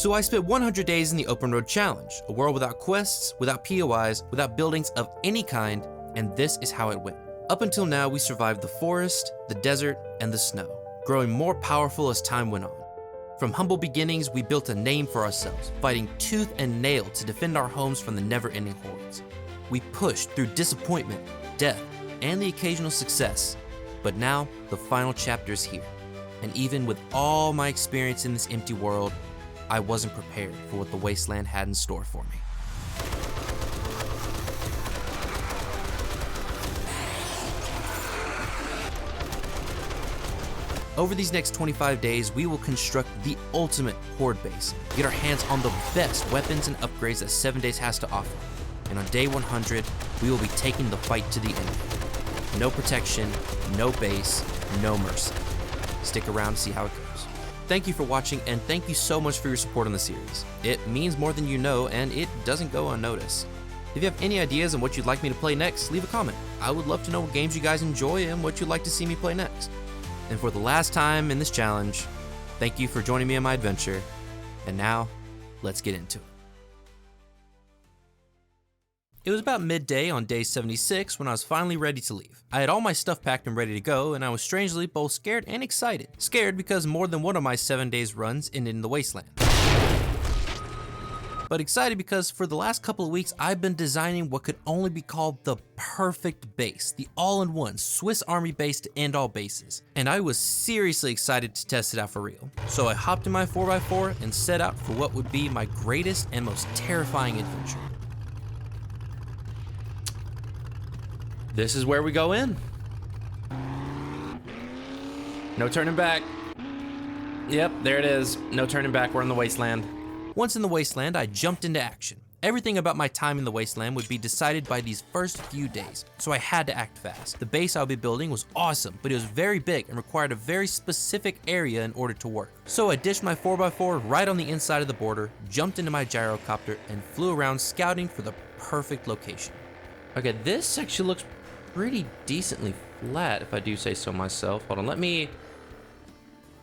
So I spent 100 days in the open road challenge, a world without quests, without POIs, without buildings of any kind, and this is how it went. Up until now, we survived the forest, the desert, and the snow, growing more powerful as time went on. From humble beginnings, we built a name for ourselves, fighting tooth and nail to defend our homes from the never-ending hordes. We pushed through disappointment, death, and the occasional success, but now the final chapter is here. And even with all my experience in this empty world, I wasn't prepared for what the wasteland had in store for me. Over these next 25 days, we will construct the ultimate Horde base, get our hands on the best weapons and upgrades that 7 days has to offer. And on day 100, we will be taking the fight to the end. No protection, no base, no mercy. Stick around to see how it goes. Thank you for watching, and thank you so much for your support on the series. It means more than you know, and it doesn't go unnoticed. If you have any ideas on what you'd like me to play next, leave a comment. I would love to know what games you guys enjoy and what you'd like to see me play next. And for the last time in this challenge, thank you for joining me on my adventure. And now, let's get into it. It was about midday on day 76 when I was finally ready to leave. I had all my stuff packed and ready to go, and I was strangely both scared and excited. Scared because more than one of my 7 days runs ended in the wasteland. But excited because for the last couple of weeks, I've been designing what could only be called the perfect base, the all-in-one Swiss Army base to end all bases. And I was seriously excited to test it out for real. So I hopped in my 4x4 and set out for what would be my greatest and most terrifying adventure. This is where we go in. No turning back. Yep, there it is. No turning back, we're in the wasteland. Once in the wasteland, I jumped into action. Everything about my time in the wasteland would be decided by these first few days, so I had to act fast. The base I'll be building was awesome, but it was very big and required a very specific area in order to work. So I dished my 4x4 right on the inside of the border, jumped into my gyrocopter, and flew around scouting for the perfect location. Okay, this actually looks pretty decently flat, if I do say so myself. Hold on, let me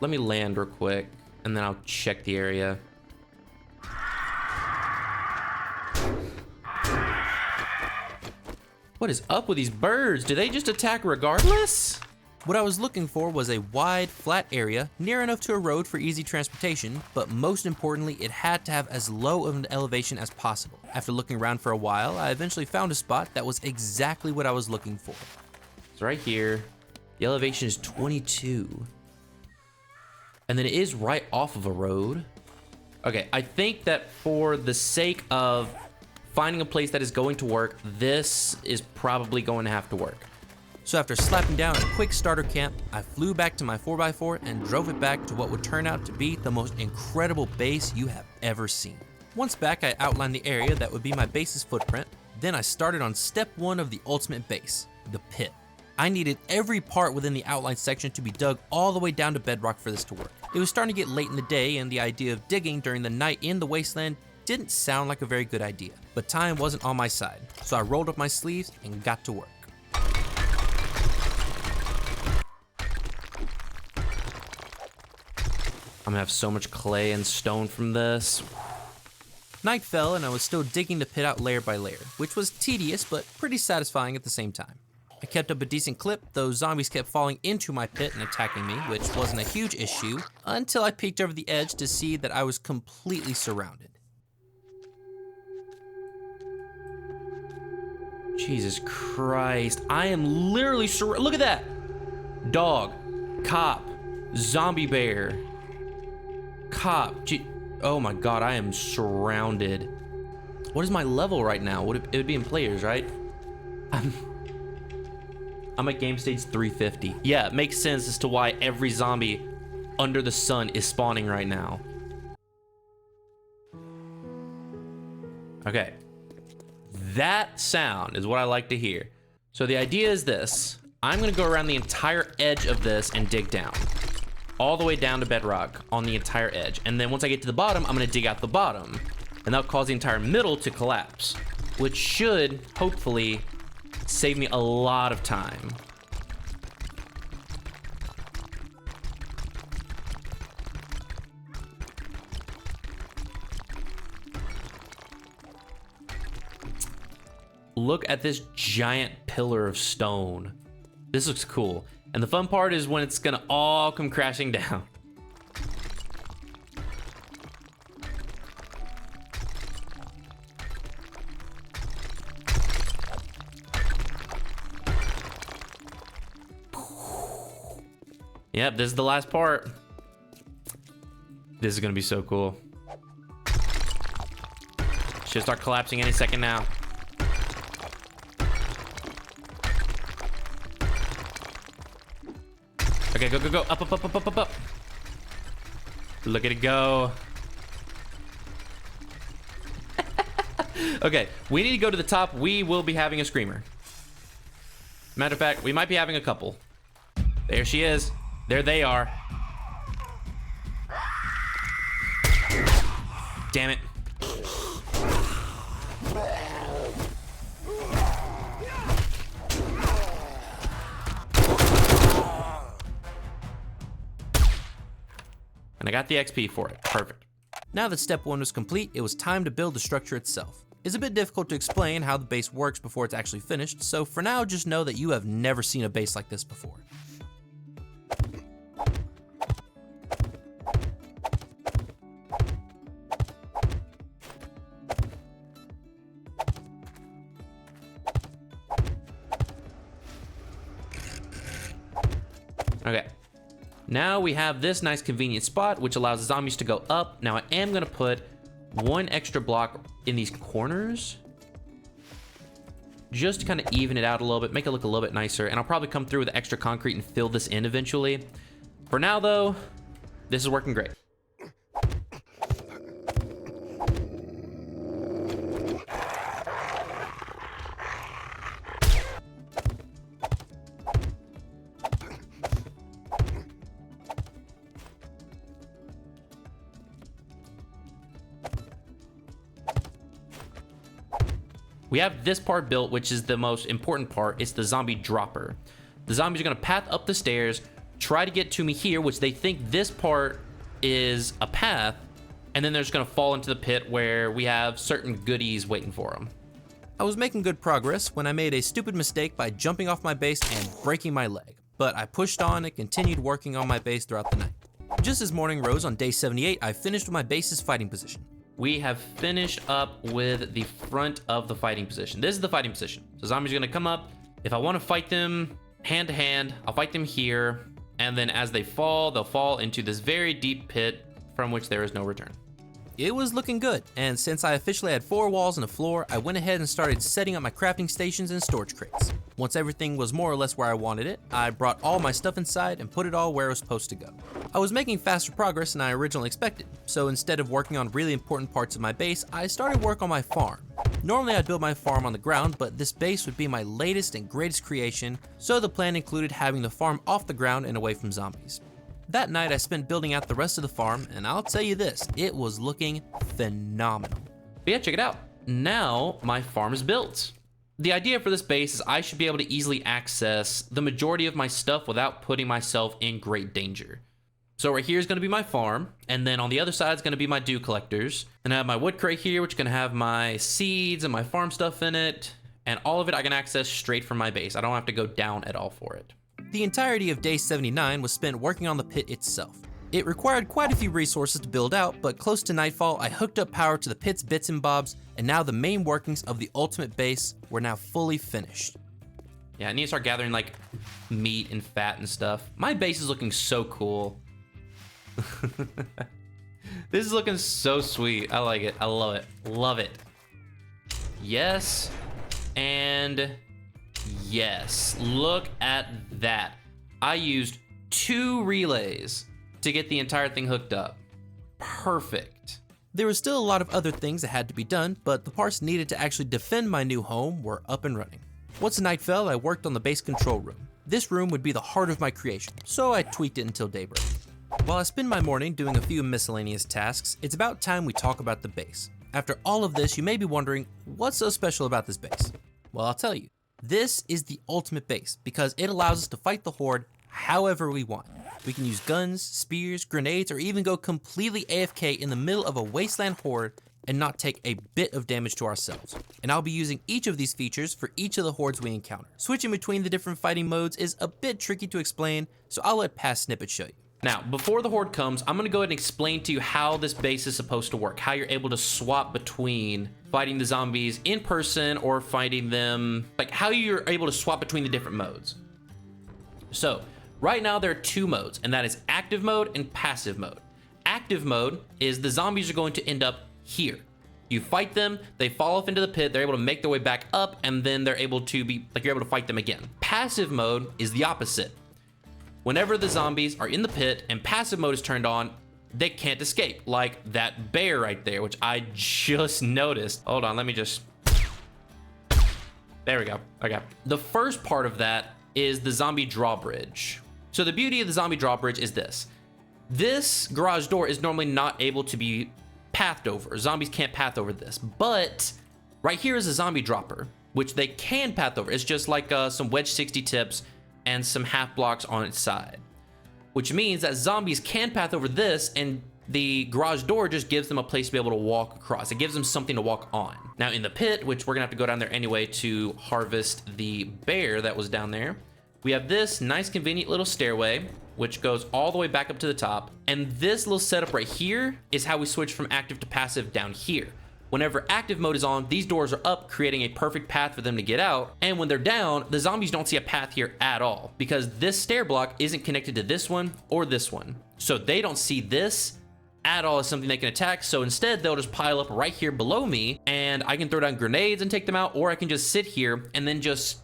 land real quick, and then I'll check the area. What is up with these birds? Do they just attack regardless? What I was looking for was a wide, flat area, near enough to a road for easy transportation, but most importantly, it had to have as low of an elevation as possible. After looking around for a while, I eventually found a spot that was exactly what I was looking for. It's right here. The elevation is 22. And then it is right off of a road. Okay, I think that for the sake of finding a place that is going to work, this is probably going to have to work. So after slapping down a quick starter camp, I flew back to my 4x4 and drove it back to what would turn out to be the most incredible base you have ever seen. Once back, I outlined the area that would be my base's footprint. Then I started on step 1 of the ultimate base, the pit. I needed every part within the outline section to be dug all the way down to bedrock for this to work. It was starting to get late in the day, and the idea of digging during the night in the wasteland didn't sound like a very good idea, but time wasn't on my side, so I rolled up my sleeves and got to work. I'm gonna have so much clay and stone from this. Night fell and I was still digging the pit out layer by layer, which was tedious but pretty satisfying at the same time. I kept up a decent clip, though zombies kept falling into my pit and attacking me, which wasn't a huge issue, until I peeked over the edge to see that I was completely surrounded. Jesus Christ, I am literally surrounded. Look at that! Dog, cop, zombie bear, cop. Oh my God, I am surrounded. What is my level right now? It would be in players, right? I'm at game stage 350. Yeah, it makes sense as to why every zombie under the sun is spawning right now. Okay. That sound is what I like to hear. So the idea is this. I'm gonna go around the entire edge of this and dig down. All the way down to bedrock on the entire edge. And then once I get to the bottom, I'm gonna dig out the bottom. And that'll cause the entire middle to collapse, which should, hopefully, save me a lot of time. Look at this giant pillar of stone. This looks cool. And the fun part is when it's gonna all come crashing down. Yep, this is the last part. This is gonna be so cool. Should start collapsing any second now. Okay, go, go, go. Up, up, up, up, up, up, up. Look at it go. Okay, we need to go to the top. We will be having a screamer. Matter of fact, we might be having a couple. There she is. There they are. Damn it. And I got the XP for it. Perfect. Now that step 1 was complete, it was time to build the structure itself. It's a bit difficult to explain how the base works before it's actually finished, so for now, just know that you have never seen a base like this before. Okay, now we have this nice convenient spot, which allows the zombies to go up. Now I am gonna put one extra block in these corners, just to kind of even it out a little bit, make it look a little bit nicer. And I'll probably come through with extra concrete and fill this in eventually. For now though, this is working great. We have this part built, which is the most important part. It's the zombie dropper. The zombies are gonna path up the stairs, try to get to me here, which they think this part is a path, and then they're just gonna fall into the pit where we have certain goodies waiting for them. I was making good progress when I made a stupid mistake by jumping off my base and breaking my leg, but I pushed on and continued working on my base throughout the night. Just as morning rose on day 78, I finished with my base's fighting position. We have finished up with the front of the fighting position. This is the fighting position. So zombies are gonna come up. If I wanna fight them hand to hand, I'll fight them here. And then as they fall, they'll fall into this very deep pit from which there is no return. It was looking good, and since I officially had 4 walls and a floor, I went ahead and started setting up my crafting stations and storage crates. Once everything was more or less where I wanted it, I brought all my stuff inside and put it all where it was supposed to go. I was making faster progress than I originally expected, so instead of working on really important parts of my base, I started work on my farm. Normally I'd build my farm on the ground, but this base would be my latest and greatest creation, so the plan included having the farm off the ground and away from zombies. That night I spent building out the rest of the farm, and I'll tell you this, it was looking phenomenal. But yeah, check it out. Now my farm is built. The idea for this base is I should be able to easily access the majority of my stuff without putting myself in great danger. So right here is gonna be my farm, and then on the other side is gonna be my dew collectors. And I have my wood crate here, which is gonna have my seeds and my farm stuff in it, and all of it I can access straight from my base. I don't have to go down at all for it. The entirety of day 79 was spent working on the pit itself. It required quite a few resources to build out, but close to nightfall, I hooked up power to the pit's bits and bobs, and now the main workings of the ultimate base were now fully finished. Yeah, I need to start gathering like meat and fat and stuff. My base is looking so cool. This is looking so sweet. I like it. I love it. Love it. Yes. And yes. Look at that. I used 2 relays to get the entire thing hooked up. Perfect. There was still a lot of other things that had to be done, but the parts needed to actually defend my new home were up and running. Once night fell, I worked on the base control room. This room would be the heart of my creation, so I tweaked it until daybreak. While I spend my morning doing a few miscellaneous tasks, it's about time we talk about the base. After all of this, you may be wondering, what's so special about this base? Well, I'll tell you. This is the ultimate base because it allows us to fight the Horde however we want. We can use guns, spears, grenades, or even go completely AFK in the middle of a wasteland horde and not take a bit of damage to ourselves. And I'll be using each of these features for each of the hordes we encounter. Switching between the different fighting modes is a bit tricky to explain, so I'll let past snippets show you. Now, before the horde comes, I'm gonna go ahead and explain to you how this base is supposed to work, how you're able to swap between fighting the zombies in person or fighting them, like how you're able to swap between the different modes. So, right now there are two modes, and that is active mode and passive mode. Active mode is the zombies are going to end up here. You fight them, they fall off into the pit, they're able to make their way back up, and then they're able to be, like you're able to fight them again. Passive mode is the opposite. Whenever the zombies are in the pit and passive mode is turned on, they can't escape, like that bear right there, which I just noticed. Hold on, let me just... There we go, okay. The first part of that is the zombie drawbridge. So the beauty of the zombie drawbridge is this. This garage door is normally not able to be pathed over. Zombies can't path over this, but right here is a zombie dropper, which they can path over. It's just like some wedge 60 tips and some half blocks on its side, which means that zombies can path over this, and the garage door just gives them a place to be able to walk across. It gives them something to walk on. Now in the pit, which we're gonna have to go down there anyway to harvest the bear that was down there, we have this nice convenient little stairway, which goes all the way back up to the top. And this little setup right here is how we switch from active to passive down here. Whenever active mode is on, these doors are up, creating a perfect path for them to get out. And when they're down, the zombies don't see a path here at all, because this stair block isn't connected to this one or this one. So they don't see this at all as something they can attack. So instead, they'll just pile up right here below me, and I can throw down grenades and take them out, or I can just sit here and then just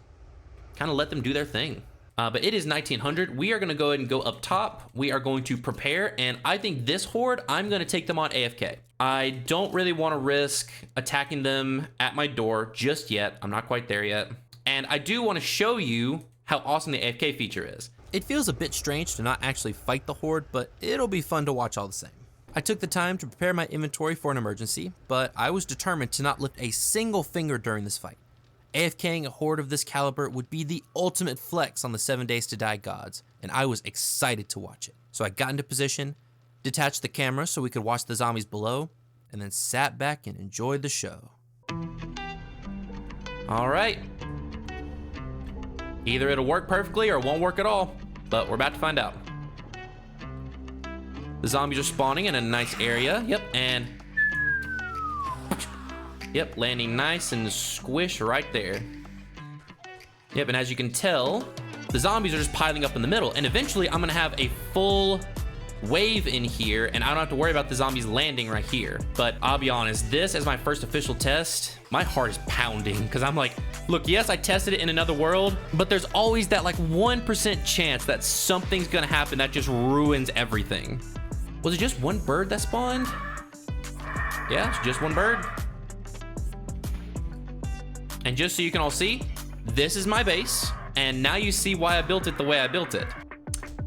kind of let them do their thing. But it is 1900. We are going to go ahead and go up top. We are going to prepare, and I think this horde, I'm going to take them on AFK. I don't really want to risk attacking them at my door just yet. I'm not quite there yet. And I do want to show you how awesome the AFK feature is. It feels a bit strange to not actually fight the horde, but it'll be fun to watch all the same. I took the time to prepare my inventory for an emergency, but I was determined to not lift a single finger during this fight. AFKing a horde of this caliber would be the ultimate flex on the 7 Days to Die gods, and I was excited to watch it. So I got into position, detached the camera so we could watch the zombies below, and then sat back and enjoyed the show. All right. Either it'll work perfectly or it won't work at all, but we're about to find out. The zombies are spawning in a nice area. Yep, and... Yep, landing nice and squish right there. Yep, and as you can tell, the zombies are just piling up in the middle, and eventually I'm gonna have a full wave in here, and I don't have to worry about the zombies landing right here. But I'll be honest, this as my first official test, my heart is pounding, because I'm like, look, yes, I tested it in another world, but there's always that like 1% chance that something's gonna happen that just ruins everything. Was it just one bird that spawned? Yeah, it's just one bird. And just so you can all see, this is my base, and now you see why I built it the way I built it.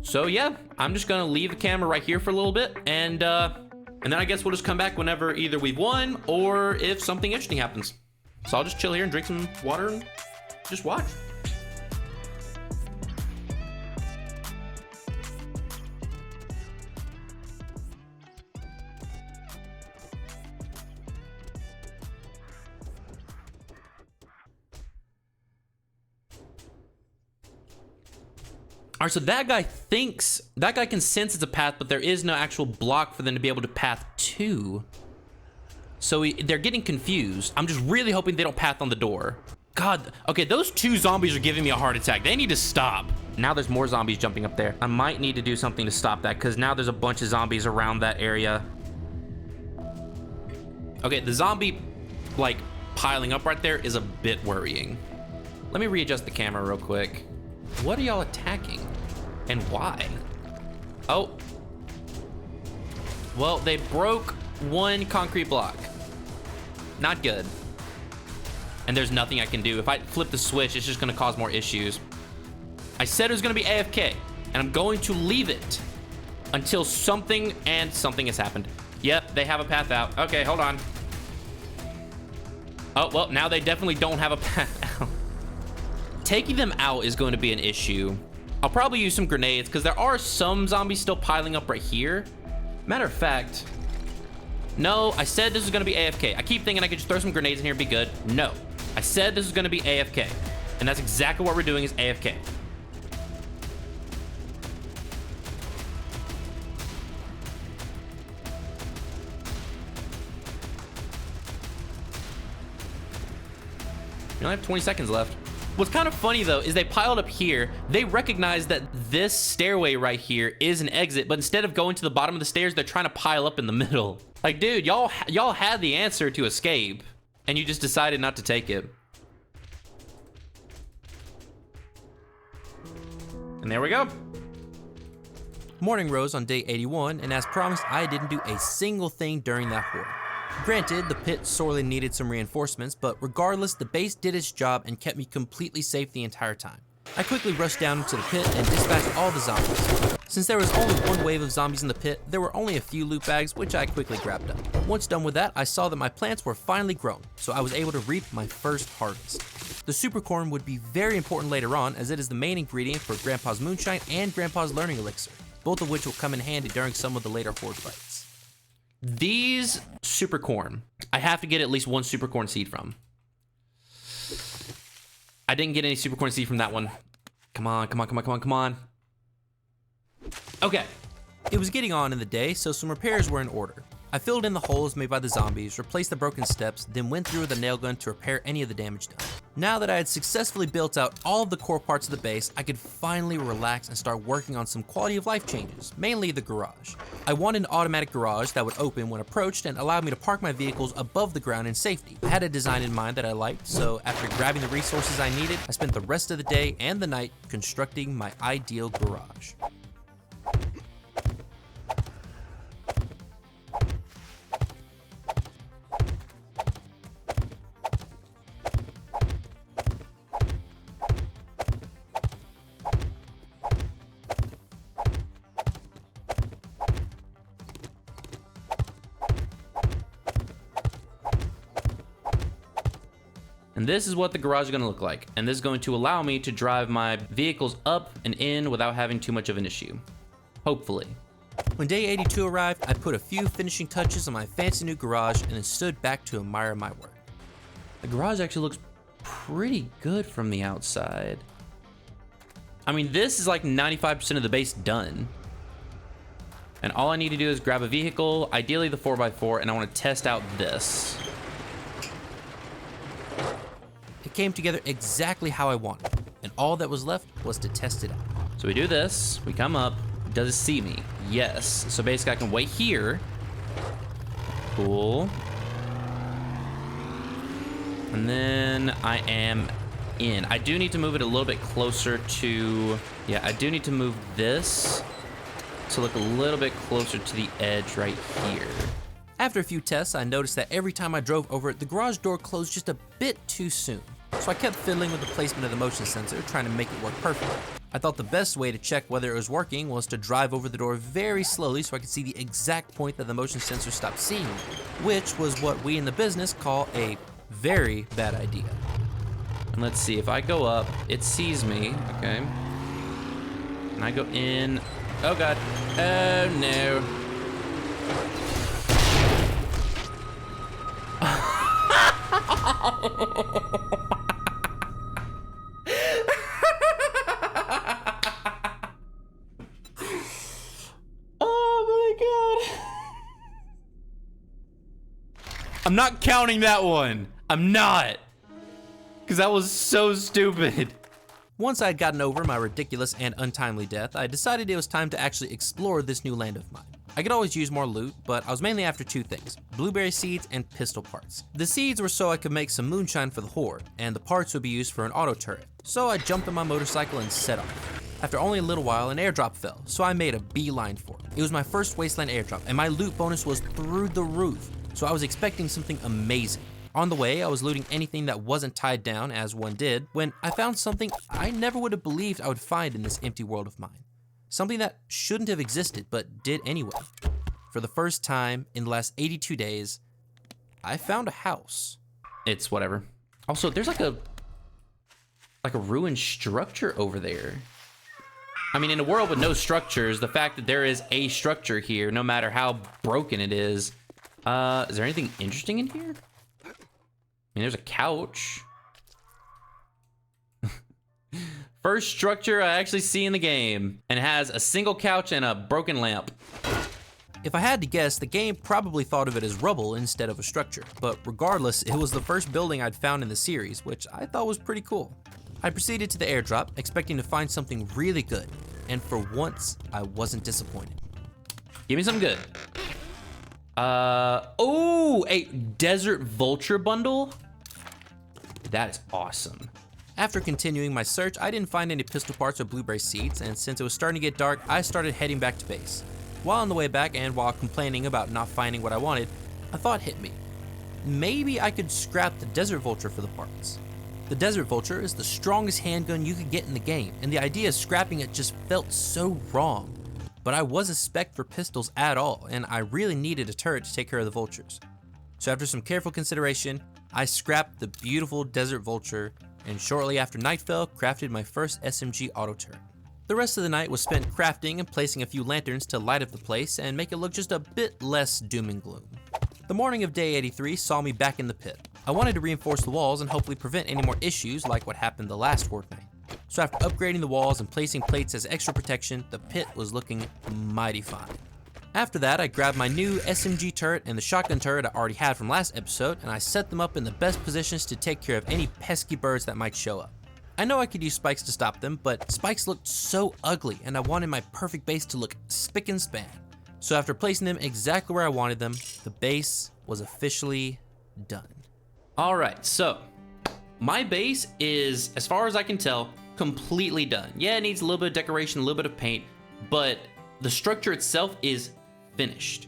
So yeah, I'm just gonna leave the camera right here for a little bit, and then I guess we'll just come back whenever either we've won or if something interesting happens. So I'll just chill here and drink some water and just watch. All right, so that guy can sense it's a path, but there is no actual block for them to be able to path to. So they're getting confused. I'm just really hoping they don't path on the door. God, okay, those two zombies are giving me a heart attack. They need to stop. Now there's more zombies jumping up there. I might need to do something to stop that, because now there's a bunch of zombies around that area. Okay, the zombie, like, piling up right there is a bit worrying. Let me readjust the camera real quick. What are y'all attacking? And why? Oh. Well, they broke one concrete block. Not good. And there's nothing I can do. If I flip the switch, it's just gonna cause more issues. I said it was gonna be AFK, and I'm going to leave it until something has happened. Yep, they have a path out. Okay, hold on. Oh, well, now they definitely don't have a path out. Taking them out is going to be an issue. I'll probably use some grenades because there are some zombies still piling up right here. Matter of fact, No, I said this was gonna be AFK. I keep thinking I could just throw some grenades in here and be good. No, I said this was gonna be AFK. And that's exactly what we're doing is AFK. You only have 20 seconds left. What's kind of funny though is they piled up here. They recognize that this stairway right here is an exit, but instead of going to the bottom of the stairs, they're trying to pile up in the middle. Like, dude, y'all had the answer to escape, and you just decided not to take it. And there we go. Morning rose on day 81, and as promised, I didn't do a single thing during that horde. Granted, the pit sorely needed some reinforcements, but regardless, the base did its job and kept me completely safe the entire time. I quickly rushed down into the pit and dispatched all the zombies. Since there was only one wave of zombies in the pit, there were only a few loot bags, which I quickly grabbed up. Once done with that, I saw that my plants were finally grown, so I was able to reap my first harvest. The super corn would be very important later on, as it is the main ingredient for Grandpa's moonshine and Grandpa's learning elixir, both of which will come in handy during some of the later horde fights. These super corn, I have to get at least one super corn seed from. I didn't get any super corn seed from that one. Come on, come on, come on, come on, come on. Okay. It was getting on in the day, so some repairs were in order. I filled in the holes made by the zombies, replaced the broken steps, then went through with a nail gun to repair any of the damage done. Now that I had successfully built out all of the core parts of the base, I could finally relax and start working on some quality of life changes, mainly the garage. I wanted an automatic garage that would open when approached and allow me to park my vehicles above the ground in safety. I had a design in mind that I liked, so after grabbing the resources I needed, I spent the rest of the day and the night constructing my ideal garage. And this is what the garage is going to look like. And this is going to allow me to drive my vehicles up and in without having too much of an issue. Hopefully. When day 82 arrived, I put a few finishing touches on my fancy new garage and then stood back to admire my work. The garage actually looks pretty good from the outside. I mean, this is like 95% of the base done. And all I need to do is grab a vehicle, ideally the 4x4, and I want to test out this. It came together exactly how I wanted, and all that was left was to test it out. So we do this, we come up, does it see me? Yes. So basically I can wait here. Cool. And then I am in. I do need to move it a little bit closer to, yeah, I do need to move this to look a little bit closer to the edge right here. After a few tests, I noticed that every time I drove over it, the garage door closed just a bit too soon. So I kept fiddling with the placement of the motion sensor, trying to make it work perfectly. I thought the best way to check whether it was working was to drive over the door very slowly so I could see the exact point that the motion sensor stopped seeing me, which was what we in the business call a very bad idea. And let's see, if I go up, it sees me, okay? And I go in, oh God, oh no. I'm not counting that one. I'm not. Because that was so stupid. Once I had gotten over my ridiculous and untimely death, I decided it was time to actually explore this new land of mine. I could always use more loot, but I was mainly after two things: blueberry seeds and pistol parts. The seeds were so I could make some moonshine for the Horde, and the parts would be used for an auto turret. So I jumped on my motorcycle and set off. After only a little while, an airdrop fell, so I made a beeline for it. It was my first wasteland airdrop, and my loot bonus was through the roof. So I was expecting something amazing. On the way, I was looting anything that wasn't tied down, as one did, when I found something I never would have believed I would find in this empty world of mine. Something that shouldn't have existed, but did anyway. For the first time in the last 82 days, I found a house. It's whatever. Also, there's like a ruined structure over there. I mean, in a world with no structures, the fact that there is a structure here, no matter how broken it is, Is there anything interesting in here? I mean, there's a couch. First structure I actually see in the game, and it has a single couch and a broken lamp. If I had to guess, the game probably thought of it as rubble instead of a structure, but regardless, it was the first building I'd found in the series, which I thought was pretty cool. I proceeded to the airdrop, expecting to find something really good, and for once, I wasn't disappointed. Give me something good. Oh, a desert vulture bundle? That is awesome. After continuing my search, I didn't find any pistol parts or blueberry seeds, and since it was starting to get dark, I started heading back to base. While on the way back and while complaining about not finding what I wanted, a thought hit me. Maybe I could scrap the Desert Vulture for the parts. The Desert Vulture is the strongest handgun you could get in the game, and the idea of scrapping it just felt so wrong. But I was a spec for pistols at all, and I really needed a turret to take care of the vultures. So after some careful consideration, I scrapped the beautiful Desert Vulture, and shortly after night fell, crafted my first SMG auto turret. The rest of the night was spent crafting and placing a few lanterns to light up the place and make it look just a bit less doom and gloom. The morning of day 83 saw me back in the pit. I wanted to reinforce the walls and hopefully prevent any more issues like what happened the last Horde night. So after upgrading the walls and placing plates as extra protection, the pit was looking mighty fine. After that, I grabbed my new SMG turret and the shotgun turret I already had from last episode, and I set them up in the best positions to take care of any pesky birds that might show up. I know I could use spikes to stop them, but spikes looked so ugly and I wanted my perfect base to look spick and span. So after placing them exactly where I wanted them, the base was officially done. All right, so my base is, as far as I can tell, completely done. Yeah, it needs a little bit of decoration, a little bit of paint, but the structure itself is finished.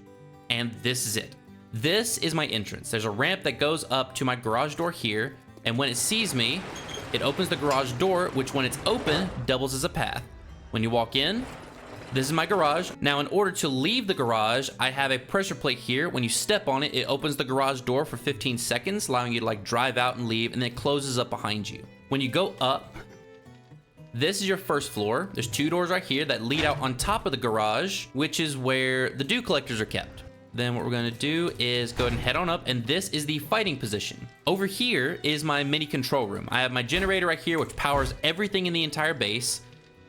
And this is it. This is my entrance. There's a ramp that goes up to my garage door here, and when it sees me, it opens the garage door, which when it's open, doubles as a path. When you walk in, this is my garage. Now, in order to leave the garage, I have a pressure plate here. When you step on it, it opens the garage door for 15 seconds, allowing you to like drive out and leave, and then it closes up behind you. When you go up, this is your first floor. There's two doors right here that lead out on top of the garage, which is where the dew collectors are kept. Then what we're gonna do is go ahead and head on up, and this is the fighting position. Over here is my mini control room. I have my generator right here, which powers everything in the entire base,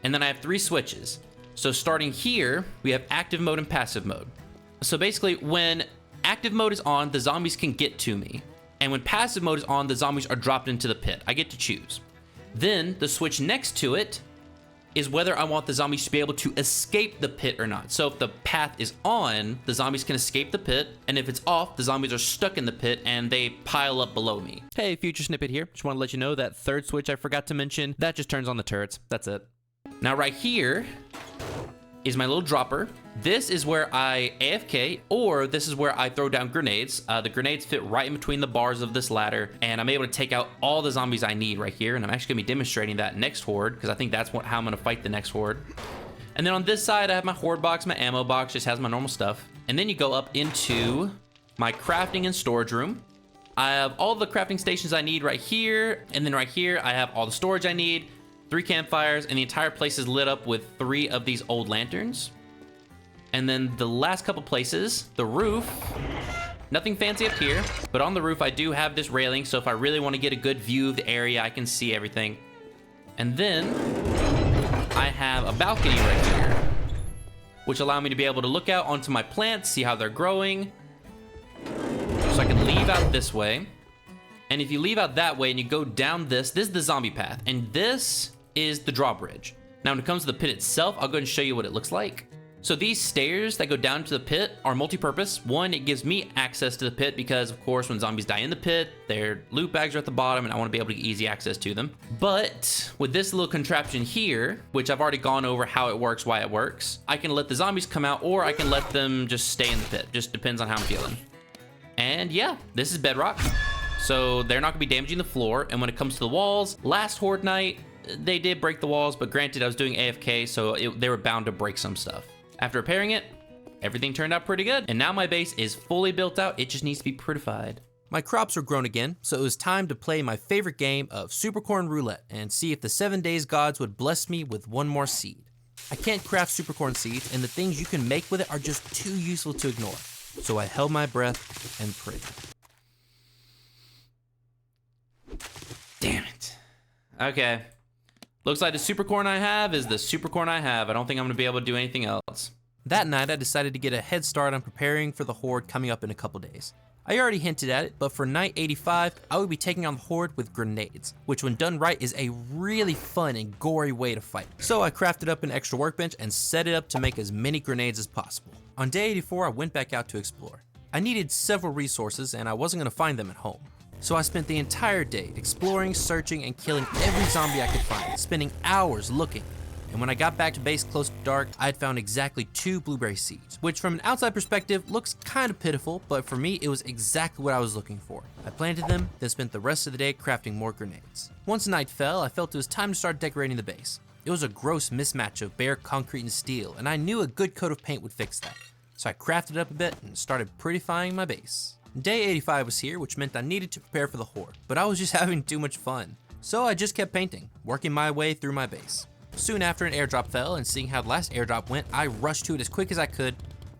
and then I have 3 switches. So starting here, we have active mode and passive mode. So basically, when active mode is on, the zombies can get to me, and when passive mode is on, the zombies are dropped into the pit. I get to choose. Then the switch next to it is whether I want the zombies to be able to escape the pit or not. So if the path is on, the zombies can escape the pit, and if it's off, the zombies are stuck in the pit and they pile up below me. Hey, future snippet here. Just want to let you know that third switch I forgot to mention, that just turns on the turrets. That's it. Now right here is my little dropper. This is where I AFK, or this is where I throw down grenades. The grenades fit right in between the bars of this ladder, and I'm able to take out all the zombies I need right here, and I'm actually gonna be demonstrating that next Horde, because I think that's how I'm gonna fight the next Horde. And then on this side, I have my Horde box, my ammo box, just has my normal stuff. And then you go up into my crafting and storage room. I have all the crafting stations I need right here, and then right here, I have all the storage I need, 3 campfires, and the entire place is lit up with 3 of these old lanterns. And then the last couple places, the roof, nothing fancy up here, but on the roof I do have this railing, so if I really want to get a good view of the area, I can see everything. And then I have a balcony right here, which allow me to be able to look out onto my plants, see how they're growing. So I can leave out this way. And if you leave out that way and you go down this is the zombie path, and this is the drawbridge. Now when it comes to the pit itself, I'll go ahead and show you what it looks like. So these stairs that go down to the pit are multi-purpose. One, it gives me access to the pit because, of course, when zombies die in the pit, their loot bags are at the bottom and I want to be able to get easy access to them. But with this little contraption here, which I've already gone over how it works, why it works, I can let the zombies come out or I can let them just stay in the pit. Just depends on how I'm feeling. And yeah, this is bedrock. So they're not going to be damaging the floor. And when it comes to the walls, last Horde night, they did break the walls, but granted, I was doing AFK, so they were bound to break some stuff. After repairing it, everything turned out pretty good. And now my base is fully built out. It just needs to be prettified. My crops were grown again, so it was time to play my favorite game of Supercorn Roulette and see if the 7 days gods would bless me with one more seed. I can't craft Supercorn seeds, and the things you can make with it are just too useful to ignore. So I held my breath and prayed. Damn it. Okay. Looks like the super corn I have is the super corn I have. I don't think I'm gonna be able to do anything else. That night, I decided to get a head start on preparing for the Horde coming up in a couple days. I already hinted at it, but for night 85, I would be taking on the Horde with grenades, which when done right is a really fun and gory way to fight. So I crafted up an extra workbench and set it up to make as many grenades as possible. On day 84, I went back out to explore. I needed several resources and I wasn't gonna find them at home. So I spent the entire day exploring, searching, and killing every zombie I could find, spending hours looking. And when I got back to base close to dark, I had found exactly 2 blueberry seeds, which from an outside perspective looks kind of pitiful, but for me it was exactly what I was looking for. I planted them, then spent the rest of the day crafting more grenades. Once night fell, I felt it was time to start decorating the base. It was a gross mismatch of bare concrete and steel, and I knew a good coat of paint would fix that. So I crafted it up a bit and started prettifying my base. Day 85 was here, which meant I needed to prepare for the Horde, but I was just having too much fun. So I just kept painting, working my way through my base. Soon after an airdrop fell, and seeing how the last airdrop went, I rushed to it as quick as I could,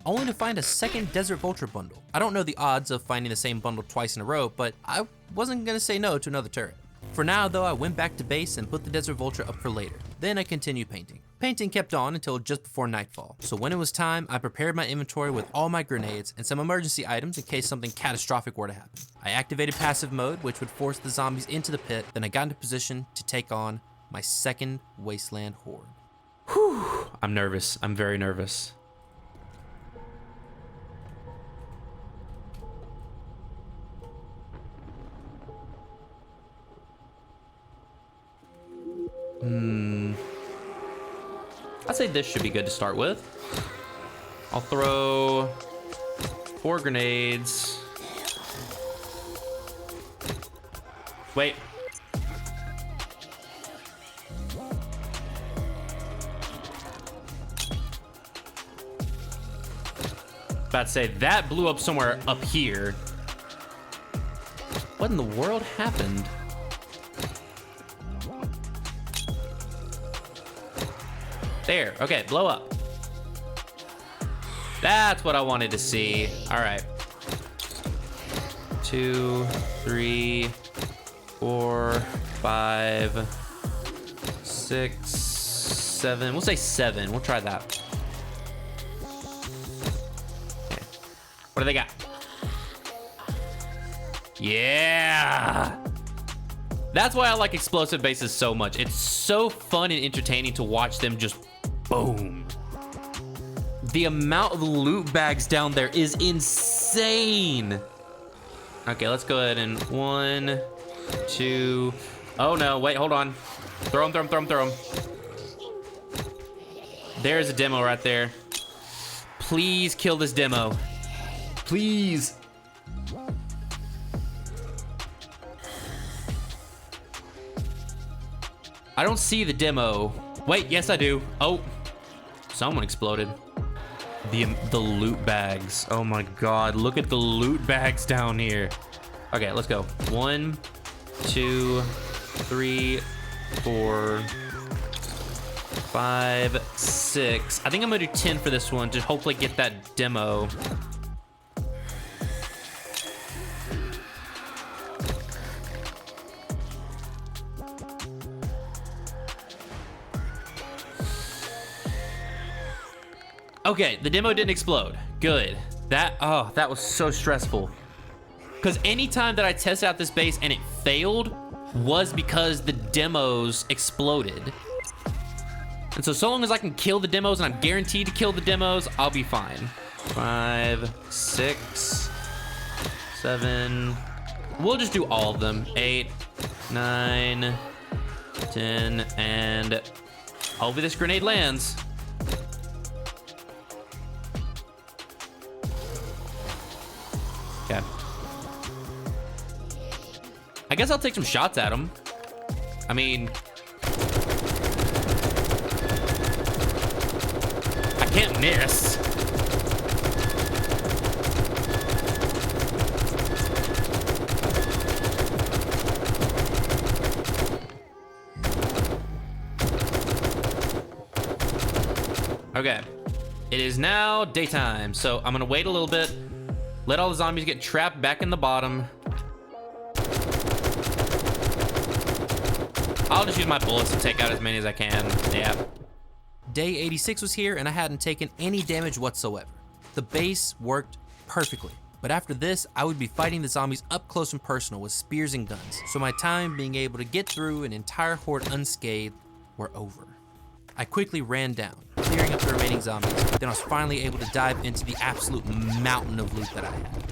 only to find a second Desert Vulture bundle. I don't know the odds of finding the same bundle twice in a row, but I wasn't gonna say no to another turret. For now though, I went back to base and put the Desert Vulture up for later. Then I continued painting. Painting kept on until just before nightfall. So when it was time, I prepared my inventory with all my grenades and some emergency items in case something catastrophic were to happen. I activated passive mode, which would force the zombies into the pit. Then I got into position to take on my second wasteland Horde. Whew, I'm nervous. I'm very nervous. I'd say this should be good to start with. I'll throw 4 grenades. Wait. About to say, that blew up somewhere up here. What in the world happened? There, okay, blow up. That's what I wanted to see. All right. 2, 3, 4, 5, 6, 7. We'll say 7. We'll try that. Okay. What do they got? Yeah. That's why I like explosive bases so much. It's so fun and entertaining to watch them just boom. The amount of loot bags down there is insane. Okay, let's go ahead and 1, 2. Oh no, wait, hold on. Throw him, throw him, throw him, throw him. There's a demo right there. Please kill this demo. Please. I don't see the demo. Wait, yes I do. Oh, someone exploded. The loot bags. Oh my God, look at the loot bags down here. Okay, let's go. 1, 2, 3, 4, 5, 6. I think I'm gonna do 10 for this one to hopefully get that demo. Okay, the demo didn't explode. Good. That was so stressful. Because anytime that I tested out this base and it failed was because the demos exploded. And so long as I can kill the demos and I'm guaranteed to kill the demos, I'll be fine. 5, 6, 7. We'll just do all of them. 8, 9, 10, and hopefully this grenade lands. Okay. I guess I'll take some shots at him. I mean, I can't miss. Okay. It is now daytime, so I'm gonna wait a little bit. Let all the zombies get trapped back in the bottom. I'll just use my bullets to take out as many as I can. Yeah. Day 86 was here and I hadn't taken any damage whatsoever. The base worked perfectly. But after this, I would be fighting the zombies up close and personal with spears and guns. So my time being able to get through an entire horde unscathed were over. I quickly ran down, clearing up the remaining zombies. Then I was finally able to dive into the absolute mountain of loot that I had.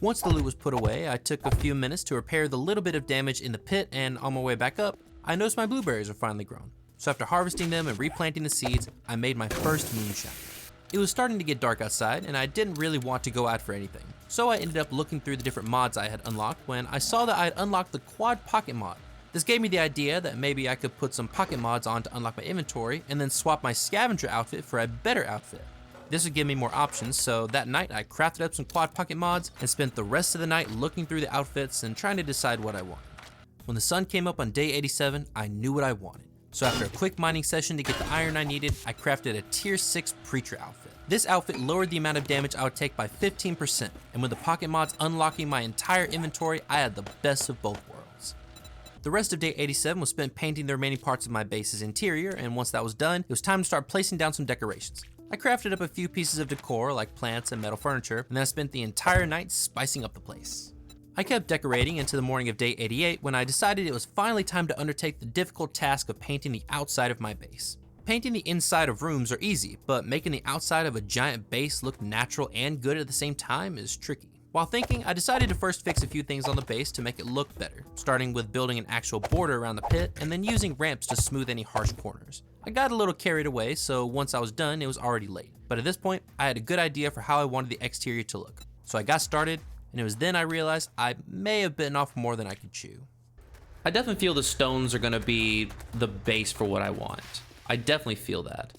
Once the loot was put away, I took a few minutes to repair the little bit of damage in the pit, and on my way back up, I noticed my blueberries are finally grown. So after harvesting them and replanting the seeds, I made my first moonshine. It was starting to get dark outside, and I didn't really want to go out for anything. So I ended up looking through the different mods I had unlocked when I saw that I had unlocked the quad pocket mod. This gave me the idea that maybe I could put some pocket mods on to unlock my inventory and then swap my scavenger outfit for a better outfit. This would give me more options, so that night I crafted up some quad pocket mods and spent the rest of the night looking through the outfits and trying to decide what I wanted. When the sun came up on day 87, I knew what I wanted. So after a quick mining session to get the iron I needed, I crafted a tier 6 preacher outfit. This outfit lowered the amount of damage I would take by 15%, and with the pocket mods unlocking my entire inventory, I had the best of both worlds. The rest of day 87 was spent painting the remaining parts of my base's interior, and once that was done, it was time to start placing down some decorations. I crafted up a few pieces of decor like plants and metal furniture, and then I spent the entire night spicing up the place. I kept decorating into the morning of day 88 when I decided it was finally time to undertake the difficult task of painting the outside of my base. Painting the inside of rooms are easy, but making the outside of a giant base look natural and good at the same time is tricky. While thinking, I decided to first fix a few things on the base to make it look better, starting with building an actual border around the pit and then using ramps to smooth any harsh corners. I got a little carried away, so once I was done, it was already late. But at this point, I had a good idea for how I wanted the exterior to look. So I got started, and it was then I realized I may have bitten off more than I could chew. I definitely feel the stones are gonna be the base for what I want. I definitely feel that.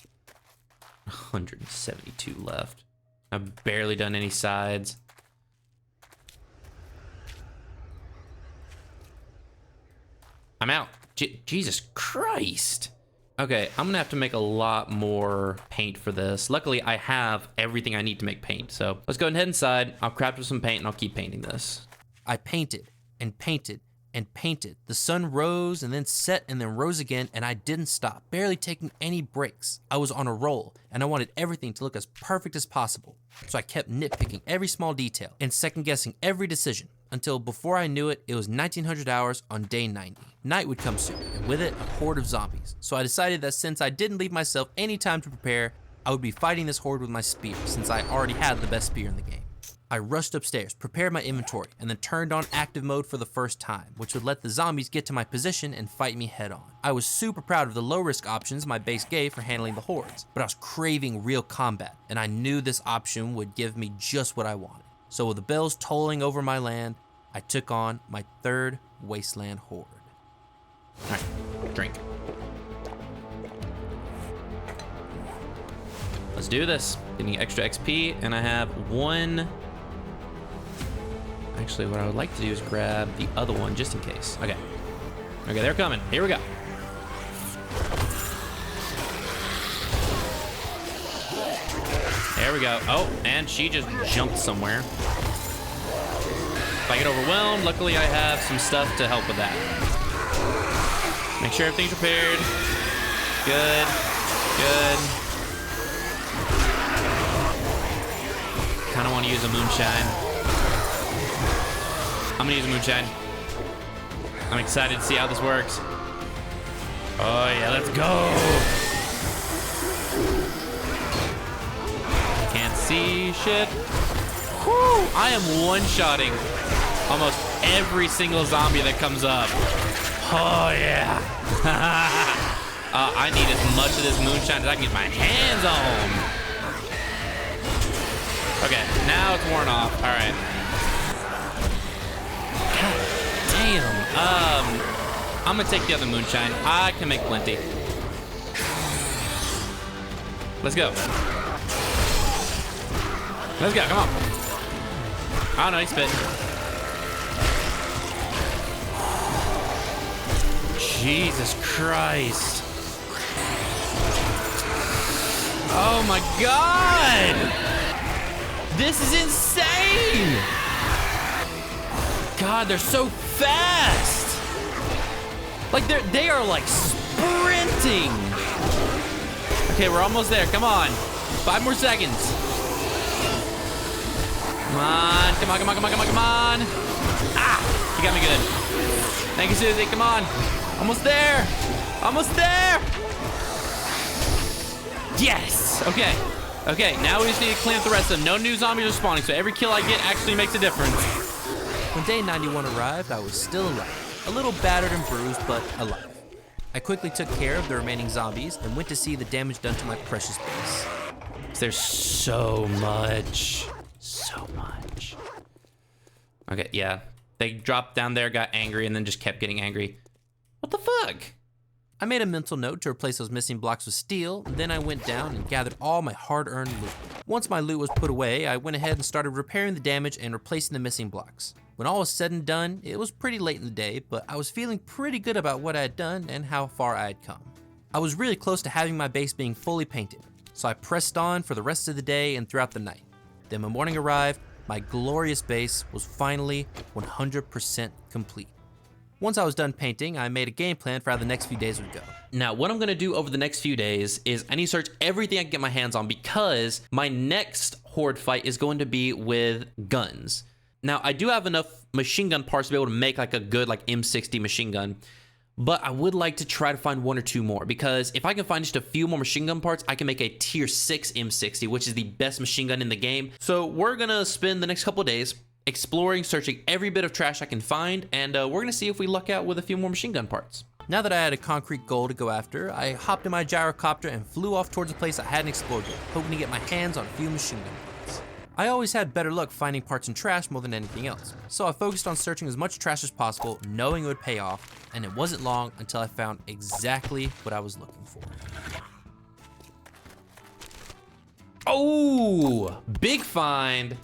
172 left. I've barely done any sides. I'm out. Jesus Christ. Okay, I'm gonna have to make a lot more paint for this. Luckily, I have everything I need to make paint. So let's go ahead inside. I'll craft up some paint and I'll keep painting this. I painted and painted and painted. The sun rose and then set and then rose again, and I didn't stop, barely taking any breaks. I was on a roll and I wanted everything to look as perfect as possible. So I kept nitpicking every small detail and second guessing every decision until before I knew it, it was 1900 hours on day 90. Night would come soon, and with it, a horde of zombies. So I decided that since I didn't leave myself any time to prepare, I would be fighting this horde with my spear, since I already had the best spear in the game. I rushed upstairs, prepared my inventory, and then turned on active mode for the first time, which would let the zombies get to my position and fight me head on. I was super proud of the low risk options my base gave for handling the hordes, but I was craving real combat, and I knew this option would give me just what I wanted. So with the bells tolling over my land, I took on my third wasteland horde. All right, drink. Let's do this. Getting extra XP, and I have one. Actually, what I would like to do is grab the other one just in case. Okay. Okay, they're coming. Here we go. There we go. Oh, and she just jumped somewhere. If I get overwhelmed, luckily I have some stuff to help with that. Make sure everything's repaired. Good. Good. Kind of want to use a moonshine. I'm gonna use a moonshine. I'm excited to see how this works. Oh yeah, let's go. Can't see shit. Woo! I am one-shotting almost every single zombie that comes up. Oh yeah. I need as much of this moonshine as I can get my hands on. Okay, now it's worn off. All right. God damn. I'm gonna take the other moonshine. I can make plenty. Let's go. Let's go, come on. Oh no, he's spitting. Jesus Christ. Oh my God. This is insane. insane! God, they're so fast! Like, they are like sprinting! Okay, we're almost there, come on. 5 more seconds. Come on, come on, come on, come on, come on, come on. Ah, you got me good. Thank you, Susie, come on. Almost there, almost there. Yes, okay. Okay, now we just need to clean up the rest of them. No new zombies are spawning, so every kill I get actually makes a difference. When day 91 arrived, I was still alive. A little battered and bruised, but alive. I quickly took care of the remaining zombies and went to see the damage done to my precious base. There's so much. So much. Okay, yeah. They dropped down there, got angry, and then just kept getting angry. What the fuck? I made a mental note to replace those missing blocks with steel, then I went down and gathered all my hard-earned loot. Once my loot was put away, I went ahead and started repairing the damage and replacing the missing blocks. When all was said and done, it was pretty late in the day, but I was feeling pretty good about what I had done and how far I had come. I was really close to having my base being fully painted, so I pressed on for the rest of the day and throughout the night. Then when morning arrived, my glorious base was finally 100% complete. Once I was done painting, I made a game plan for how the next few days would go. Now, what I'm gonna do over the next few days is I need to search everything I can get my hands on because my next Horde fight is going to be with guns. Now, I do have enough machine gun parts to be able to make like a good like M60 machine gun, but I would like to try to find 1 or 2 more because if I can find just a few more machine gun parts, I can make a tier 6 M60, which is the best machine gun in the game. So we're gonna spend the next couple of days exploring, searching every bit of trash I can find, and we're gonna see if we luck out with a few more machine gun parts. Now that I had a concrete goal to go after, I hopped in my gyrocopter and flew off towards a place I hadn't explored yet, hoping to get my hands on a few machine gun parts. I always had better luck finding parts in trash more than anything else, so I focused on searching as much trash as possible, knowing it would pay off, and it wasn't long until I found exactly what I was looking for. Oh, big find.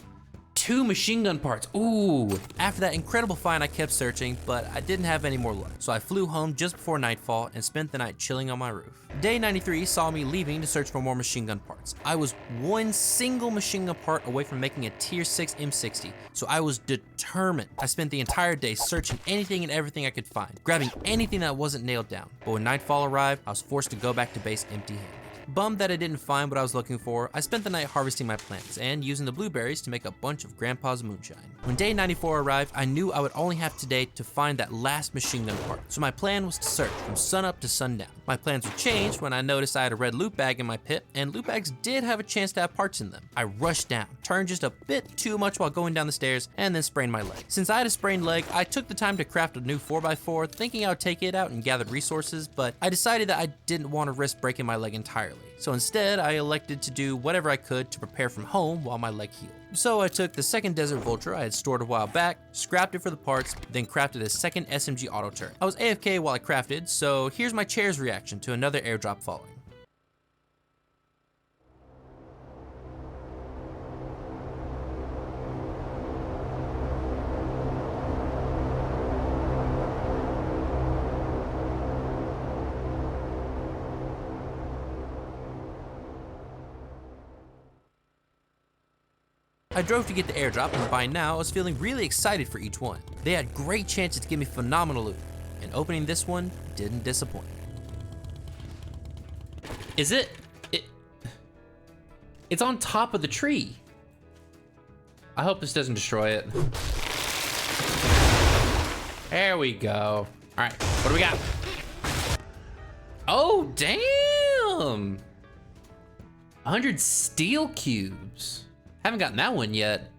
2 machine gun parts, ooh. After that incredible find, I kept searching, but I didn't have any more luck. So I flew home just before nightfall and spent the night chilling on my roof. Day 93 saw me leaving to search for more machine gun parts. I was 1 single machine gun part away from making a tier 6 M60, so I was determined. I spent the entire day searching anything and everything I could find, grabbing anything that wasn't nailed down. But when nightfall arrived, I was forced to go back to base empty-handed. Bummed that I didn't find what I was looking for, I spent the night harvesting my plants and using the blueberries to make a bunch of Grandpa's moonshine. When day 94 arrived, I knew I would only have today to find that last machine gun part, so my plan was to search from sunup to sundown. My plans were changed when I noticed I had a red loot bag in my pit, and loot bags did have a chance to have parts in them. I rushed down, turned just a bit too much while going down the stairs, and then sprained my leg. Since I had a sprained leg, I took the time to craft a new 4x4, thinking I would take it out and gather resources, but I decided that I didn't want to risk breaking my leg entirely. So instead, I elected to do whatever I could to prepare from home while my leg healed. So I took the second Desert Vulture I had stored a while back, scrapped it for the parts, then crafted a second SMG auto turret. I was AFK while I crafted, so here's my chair's reaction to another airdrop following. I drove to get the airdrop, and by now I was feeling really excited for each one. They had great chances to give me phenomenal loot, and opening this one didn't disappoint. Is it? It's on top of the tree. I hope this doesn't destroy it. There we go. All right, what do we got? Oh, damn! 100 steel cubes. Haven't gotten that one yet.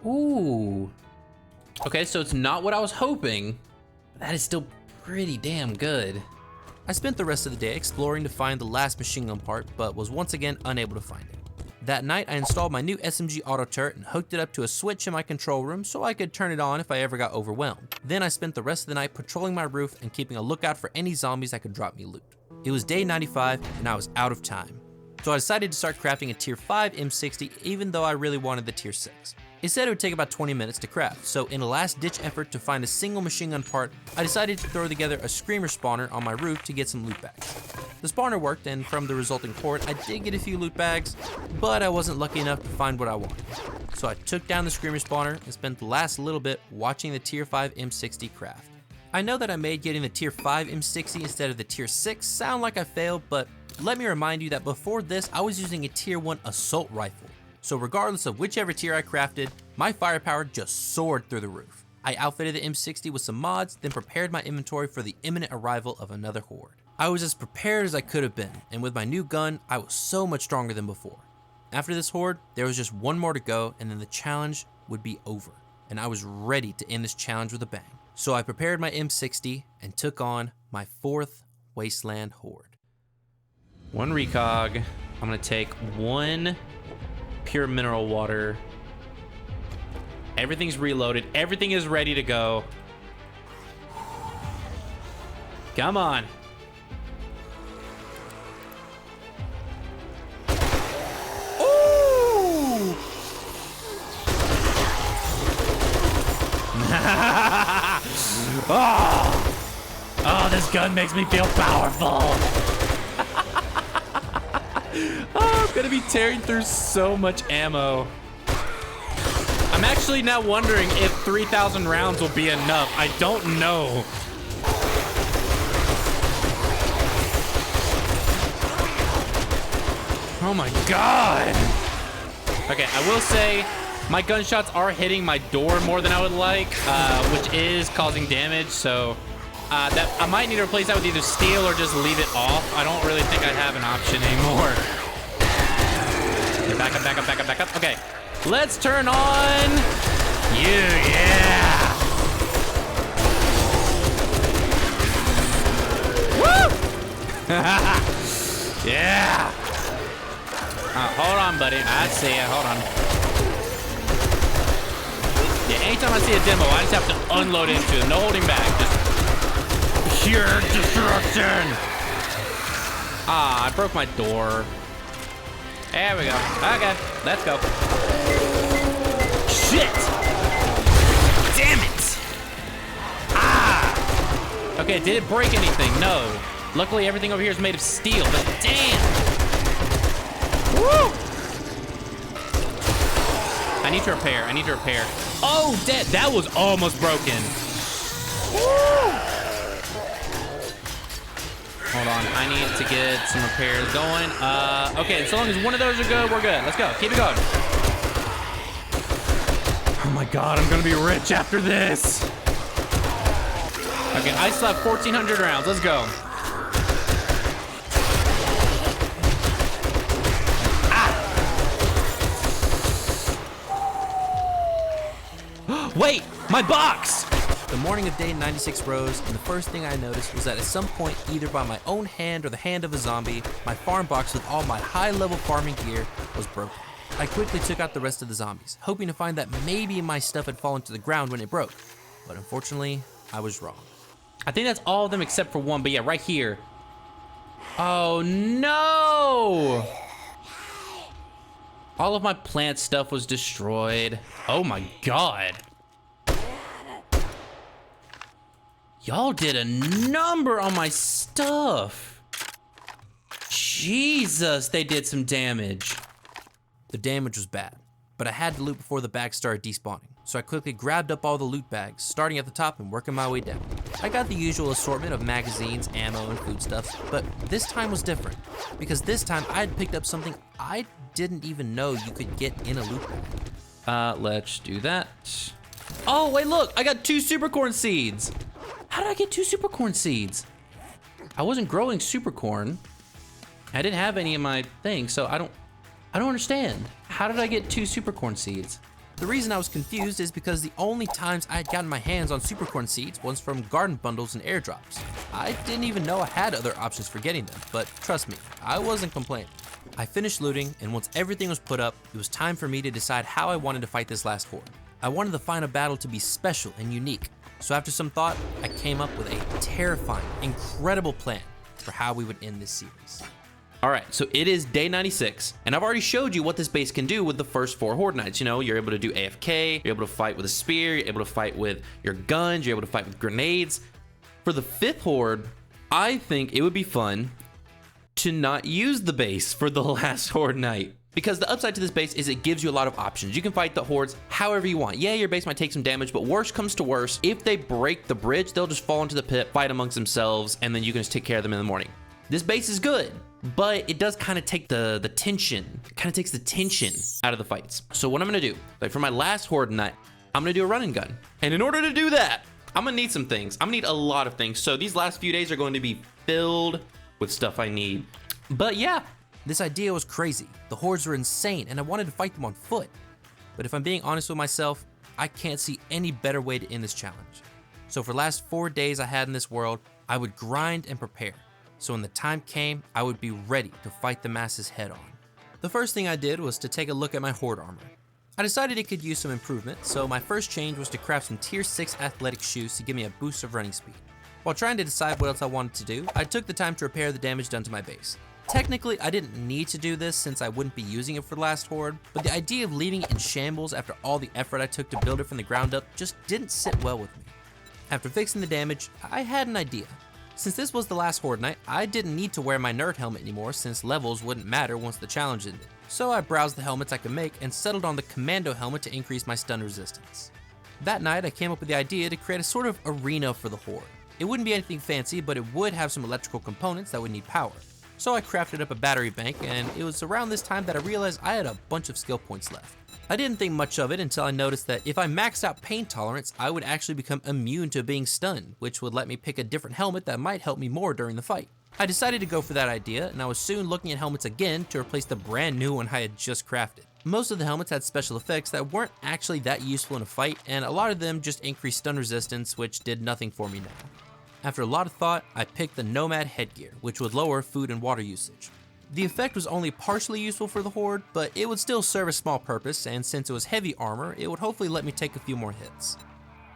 Ooh. Okay, so it's not what I was hoping, but that is still pretty damn good. I spent the rest of the day exploring to find the last machine gun part, but was once again unable to find it. That night, I installed my new SMG auto turret and hooked it up to a switch in my control room so I could turn it on if I ever got overwhelmed. Then I spent the rest of the night patrolling my roof and keeping a lookout for any zombies that could drop me loot. It was day 95 and I was out of time. So I decided to start crafting a tier 5 M60 even though I really wanted the tier 6. It said it would take about 20 minutes to craft, so in a last ditch effort to find a single machine gun part, I decided to throw together a screamer spawner on my roof to get some loot bags. The spawner worked, and from the resulting horde, I did get a few loot bags, but I wasn't lucky enough to find what I wanted. so I took down the Screamer spawner and spent the last little bit watching the tier 5 M60 craft. I know that I made getting the tier 5 M60 instead of the tier 6 sound like I failed, but let me remind you that before this, I was using a tier 1 assault rifle. So regardless of whichever tier I crafted, my firepower just soared through the roof. I outfitted the M60 with some mods, then prepared my inventory for the imminent arrival of another horde. I was as prepared as I could have been, and with my new gun, I was so much stronger than before. After this horde, there was just one more to go, and then the challenge would be over, and I was ready to end this challenge with a bang. So I prepared my M60 and took on my 4th wasteland horde. One recog. I'm gonna take 1 pure mineral water. Everything's reloaded. Everything is ready to go. Come on. Ooh! Oh, this gun makes me feel powerful. Oh, I'm gonna be tearing through so much ammo. I'm actually now wondering if 3,000 rounds will be enough. I don't know. Oh my God. Okay, I will say my gunshots are hitting my door more than I would like, which is causing damage. So that I might need to replace that with either steel or just leave it off. I don't really think I have an option anymore. Okay, back up, back up, back up, back up. Okay. Let's turn on you, yeah! Woo! Yeah! Hold on, buddy. I see ya. Hold on. Yeah, anytime I see a demo, I just have to unload into it. No holding back. Just pure destruction. Ah, I broke my door. There we go. Okay, let's go. Shit! Damn it! Ah! Okay, did it break anything? No. Luckily, everything over here is made of steel, but damn! Woo! I need to repair. I need to repair. Oh, that was almost broken. Woo! Hold on, I need to get some repairs going. Okay, so long as one of those are good, we're good. Let's go, keep it going. Oh my God, I'm gonna be rich after this. Okay, I still have 1,400 rounds, let's go. Ah! Wait, my box! The morning of day 96 rose, and the first thing I noticed was that at some point, either by my own hand or the hand of a zombie, my farm box with all my high-level farming gear was broken. I quickly took out the rest of the zombies, hoping to find that maybe my stuff had fallen to the ground when it broke. But unfortunately, I was wrong. I think that's all of them except for one, but yeah, right here. Oh no! All of my plant stuff was destroyed. Oh my God. Y'all did a number on my stuff. Jesus, they did some damage. The damage was bad, but I had to loot before the bags started despawning. So I quickly grabbed up all the loot bags, starting at the top and working my way down. I got the usual assortment of magazines, ammo, and foodstuffs, but this time was different, because this time I had picked up something I didn't even know you could get in a loot bag. Let's do that. Oh, wait, look, I got 2 supercorn seeds. How did I get 2 supercorn seeds? I wasn't growing supercorn. I didn't have any in my thing, so I don't understand. How did I get 2 supercorn seeds? The reason I was confused is because the only times I had gotten my hands on supercorn seeds was from garden bundles and airdrops. I didn't even know I had other options for getting them, but trust me, I wasn't complaining. I finished looting, and once everything was put up, it was time for me to decide how I wanted to fight this last horde. I wanted the final battle to be special and unique, so after some thought, I came up with a terrifying, incredible plan for how we would end this series. All right, so it is day 96, and I've already showed you what this base can do with the first 4 Horde Nights. You know, you're able to do AFK, you're able to fight with a spear, you're able to fight with your guns, you're able to fight with grenades. For the 5th Horde, I think it would be fun to not use the base for the last Horde Night. Because the upside to this base is it gives you a lot of options. You can fight the hordes however you want. Yeah, your base might take some damage, but worst comes to worst, if they break the bridge, they'll just fall into the pit, fight amongst themselves, and then you can just take care of them in the morning. This base is good, but it does kind of take the tension. It kind of takes the tension out of the fights. So what I'm gonna do, like for my last horde night, I'm gonna do a run and gun. And in order to do that, I'm gonna need some things. I'm gonna need a lot of things. So these last few days are going to be filled with stuff I need. But yeah, this idea was crazy. The hordes were insane and I wanted to fight them on foot. But if I'm being honest with myself, I can't see any better way to end this challenge. So for the last 4 days I had in this world, I would grind and prepare. So when the time came, I would be ready to fight the masses head on. The first thing I did was to take a look at my horde armor. I decided it could use some improvement, so my first change was to craft some tier 6 athletic shoes to give me a boost of running speed. While trying to decide what else I wanted to do, I took the time to repair the damage done to my base. Technically, I didn't need to do this since I wouldn't be using it for the last horde, but the idea of leaving it in shambles after all the effort I took to build it from the ground up just didn't sit well with me. After fixing the damage, I had an idea. Since this was the last horde night, I didn't need to wear my nerd helmet anymore since levels wouldn't matter once the challenge ended. So I browsed the helmets I could make and settled on the commando helmet to increase my stun resistance. That night, I came up with the idea to create a sort of arena for the horde. It wouldn't be anything fancy, but it would have some electrical components that would need power. So I crafted up a battery bank, and it was around this time that I realized I had a bunch of skill points left. I didn't think much of it until I noticed that if I maxed out pain tolerance, I would actually become immune to being stunned, which would let me pick a different helmet that might help me more during the fight. I decided to go for that idea, and I was soon looking at helmets again to replace the brand new one I had just crafted. Most of the helmets had special effects that weren't actually that useful in a fight, and a lot of them just increased stun resistance, which did nothing for me now. After a lot of thought, I picked the Nomad headgear, which would lower food and water usage. The effect was only partially useful for the horde, but it would still serve a small purpose, and since it was heavy armor, it would hopefully let me take a few more hits.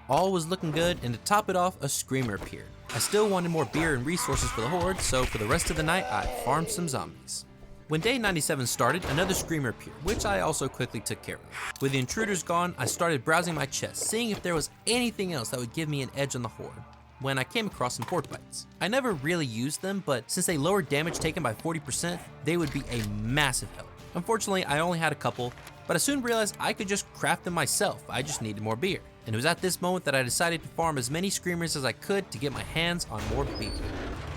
All was looking good, and to top it off, a screamer appeared. I still wanted more beer and resources for the horde, so for the rest of the night, I farmed some zombies. When day 97 started, another screamer appeared, which I also quickly took care of. With the intruders gone, I started browsing my chest, seeing if there was anything else that would give me an edge on the horde, when I came across some fort bites. I never really used them, but since they lowered damage taken by 40%, they would be a massive help. Unfortunately, I only had a couple, but I soon realized I could just craft them myself. I just needed more beer. And it was at this moment that I decided to farm as many screamers as I could to get my hands on more beer.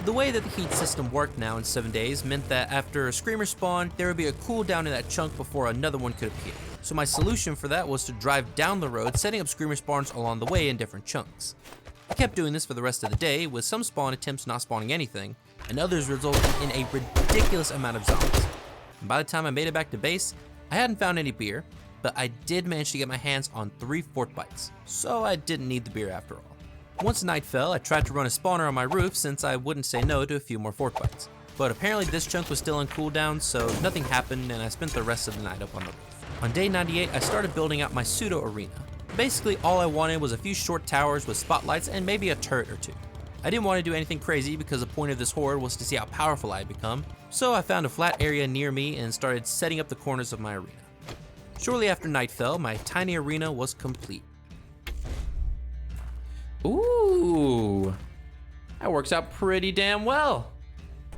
The way that the heat system worked now in 7 days meant that after a screamer spawned, there would be a cooldown in that chunk before another one could appear. So my solution for that was to drive down the road, setting up screamer spawns along the way in different chunks. I kept doing this for the rest of the day, with some spawn attempts not spawning anything, and others resulting in a ridiculous amount of zombies. And by the time I made it back to base, I hadn't found any beer, but I did manage to get my hands on 3 fort bites, so I didn't need the beer after all. Once night fell, I tried to run a spawner on my roof since I wouldn't say no to a few more fort bites. But apparently this chunk was still on cooldown, so nothing happened and I spent the rest of the night up on the roof. On day 98, I started building out my pseudo arena. Basically, all I wanted was a few short towers with spotlights and maybe a turret or two. I didn't want to do anything crazy because the point of this horde was to see how powerful I had become, so I found a flat area near me and started setting up the corners of my arena. Shortly after night fell, my tiny arena was complete. Ooh, that works out pretty damn well.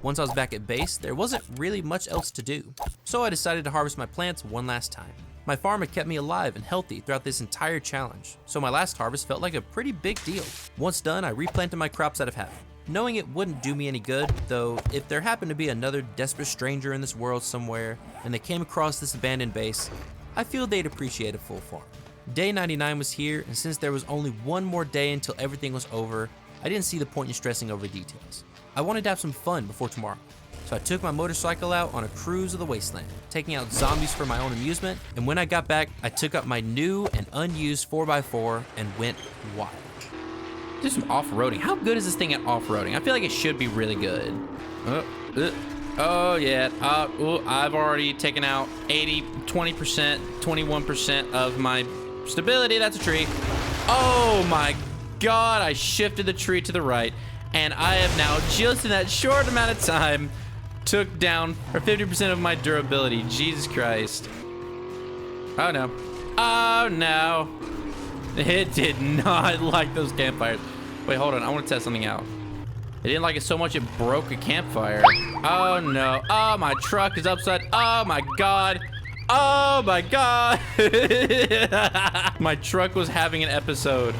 Once I was back at base, there wasn't really much else to do, so I decided to harvest my plants one last time. My farm had kept me alive and healthy throughout this entire challenge, so my last harvest felt like a pretty big deal. Once done, I replanted my crops out of habit, knowing it wouldn't do me any good, though if there happened to be another desperate stranger in this world somewhere, and they came across this abandoned base, I feel they'd appreciate a full farm. Day 99 was here, and since there was only one more day until everything was over, I didn't see the point in stressing over details. I wanted to have some fun before tomorrow. So I took my motorcycle out on a cruise of the wasteland, taking out zombies for my own amusement, and when I got back, I took up my new and unused 4x4 and went wild. Do some off-roading. How good is this thing at off-roading? I feel like it should be really good. Oh yeah, I've already taken out 80, 20%, 21% of my stability. That's a tree. Oh my God, I shifted the tree to the right, and I have now, just in that short amount of time, took down 50% of my durability. Jesus Christ. Oh no. Oh no. It did not like those campfires. Wait, hold on. I want to test something out. They didn't like it so much it broke a campfire. Oh no. Oh, my truck is upside. Oh my God. Oh my God. My truck was having an episode.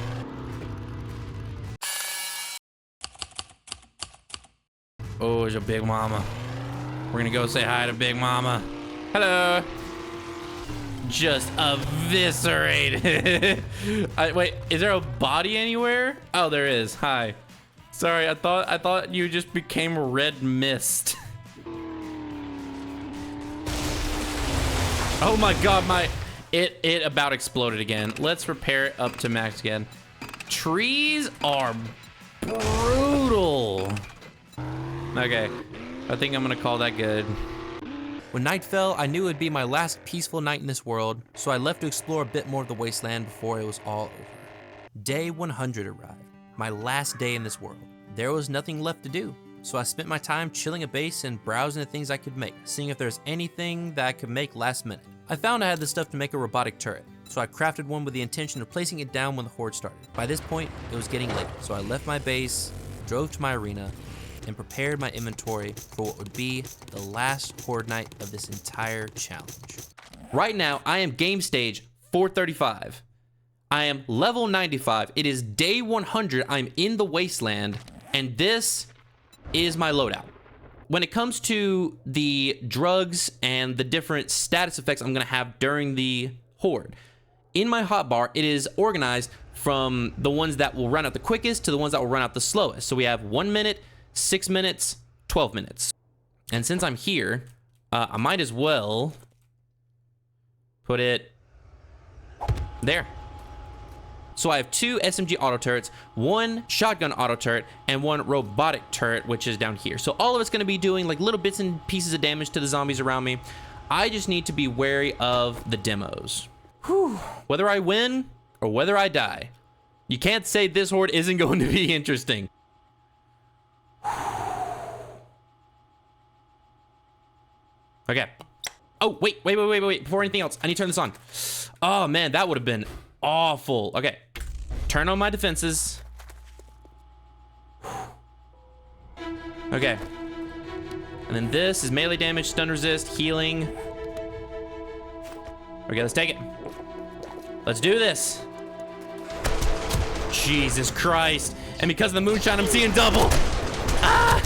Oh, it's your big mama. We're gonna go say hi to Big Mama. Hello. Just eviscerated. Wait, is there a body anywhere? Oh, there is. Hi. Sorry, I thought you just became red mist. Oh my God, it about exploded again. Let's repair it up to max again. Trees are brutal. Okay, I think I'm gonna call that good. When night fell, I knew it would be my last peaceful night in this world, so I left to explore a bit more of the wasteland before it was all over. Day 100 arrived, my last day in this world. There was nothing left to do, so I spent my time chilling at base and browsing the things I could make, seeing if there's anything that I could make last minute. I found I had the stuff to make a robotic turret, so I crafted one with the intention of placing it down when the Horde started. By this point, it was getting late, so I left my base, drove to my arena, and prepared my inventory for what would be the last Horde night of this entire challenge. Right now, I am game stage 435. I am level 95. It is day 100. I'm in the wasteland, and this is my loadout. When it comes to the drugs and the different status effects I'm gonna have during the Horde, in my hotbar, it is organized from the ones that will run out the quickest to the ones that will run out the slowest. So we have 1 minute, 6 minutes, 12 minutes. And since I'm here, I might as well put it there. So I have 2 SMG auto turrets, 1 shotgun auto turret, and 1 robotic turret, which is down here. So all of it's gonna be doing like little bits and pieces of damage to the zombies around me. I just need to be wary of the demos. Whew. Whether I win or whether I die, you can't say this Horde isn't going to be interesting. Okay. Oh, wait. Before anything else, I need to turn this on. Oh, man, that would have been awful. Okay. Turn on my defenses. Okay. And then this is melee damage, stun resist, healing. Okay, let's take it. Let's do this. Jesus Christ. And because of the moonshine, I'm seeing double. Ah!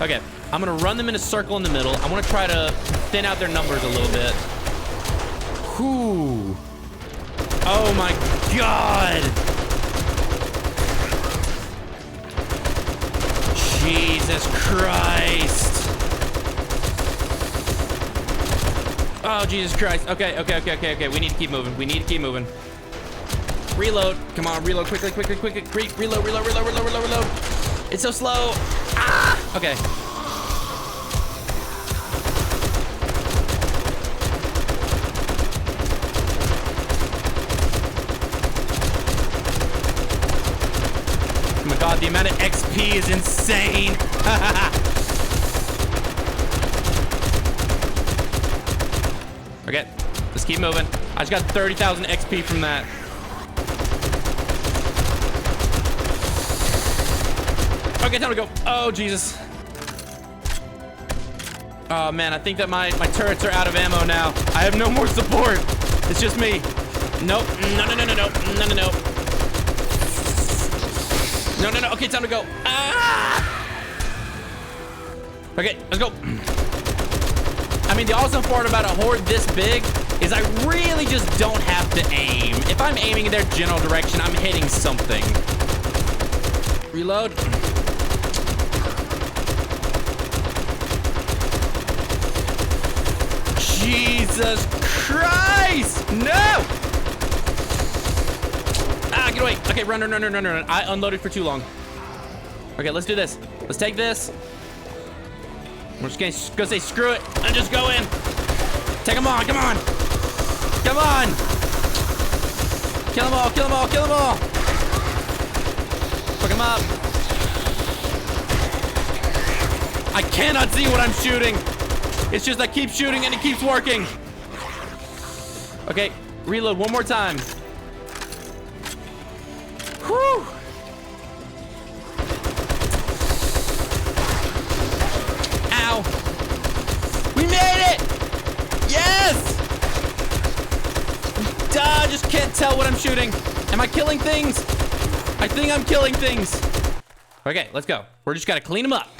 Okay, I'm gonna run them in a circle in the middle. I wanna try to thin out their numbers a little bit. Whew. Oh my God. Jesus Christ. Oh, Jesus Christ. Okay. We need to keep moving. Reload. Come on, reload quickly. Reload. It's so slow. Ah! Okay. Oh my God, the amount of XP is insane. Okay, let's keep moving. I just got 30,000 XP from that. Okay, time to go. Oh, Jesus. Oh, man, I think that my turrets are out of ammo now. I have no more support. It's just me. Nope. No. No. Okay, time to go. Ah! Okay, let's go. I mean, the awesome part about a Horde this big is I really just don't have to aim. If I'm aiming in their general direction, I'm hitting something. Reload. Jesus Christ! No! Ah, get away. Okay, run. I unloaded for too long. Okay, let's do this. Let's take this. We're just gonna say screw it and just go in. Take them on, come on. Come on. Kill them all. Fuck them up. I cannot see what I'm shooting. It's just I keep shooting and it keeps working. Okay, reload one more time. Whew. I'm shooting. Am I killing things? I think I'm killing things. Okay, let's go. We're just gotta clean them up.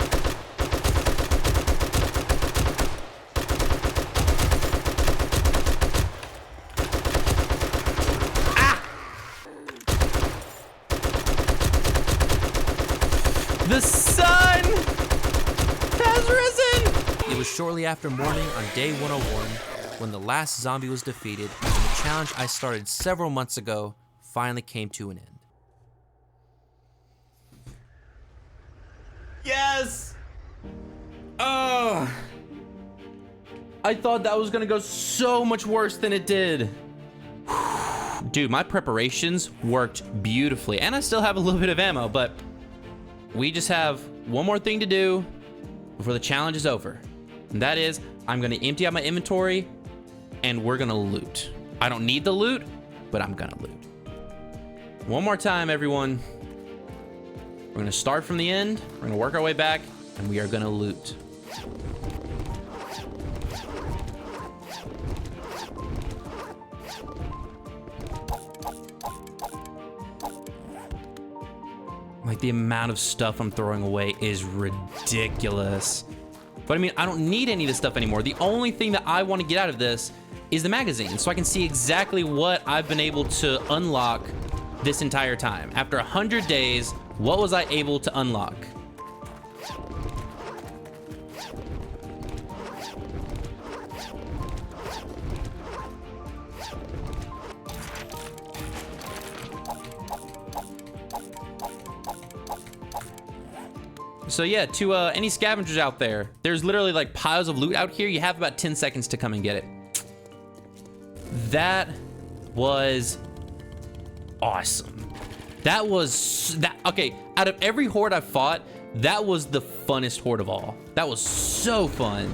The sun has risen! It was shortly after morning on day 101 when the last zombie was defeated and the challenge I started several months ago finally came to an end. Yes! Oh! I thought that was gonna go so much worse than it did. Dude, my preparations worked beautifully, and I still have a little bit of ammo, but we just have one more thing to do before the challenge is over. And that is, I'm gonna empty out my inventory and we're gonna loot. I don't need the loot, but I'm gonna loot. One more time, everyone. We're gonna start from the end, we're gonna work our way back, and we are gonna loot. Like, the amount of stuff I'm throwing away is ridiculous. But I mean, I don't need any of this stuff anymore. The only thing that I want to get out of this is the magazine, so I can see exactly what I've been able to unlock this entire time. After 100 days, what was I able to unlock? So yeah, to any scavengers out there, there's literally like piles of loot out here. You have about 10 seconds to come and get it. That was awesome. That was, okay, out of every horde I fought, that was the funnest horde of all. That was so fun.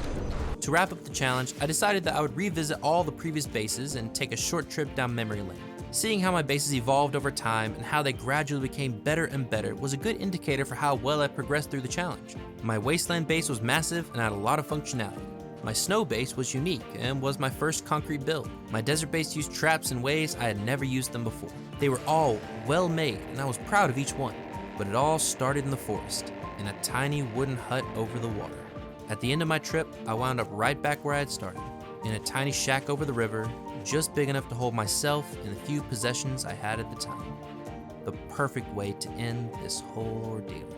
To wrap up the challenge, I decided that I would revisit all the previous bases and take a short trip down memory lane. Seeing how my bases evolved over time and how they gradually became better and better was a good indicator for how well I progressed through the challenge. My wasteland base was massive and had a lot of functionality. My snow base was unique and was my first concrete build. My desert base used traps in ways I had never used them before. They were all well made and I was proud of each one. But it all started in the forest, in a tiny wooden hut over the water. At the end of my trip, I wound up right back where I had started, in a tiny shack over the river, just big enough to hold myself and the few possessions I had at the time. The perfect way to end this whole ordeal.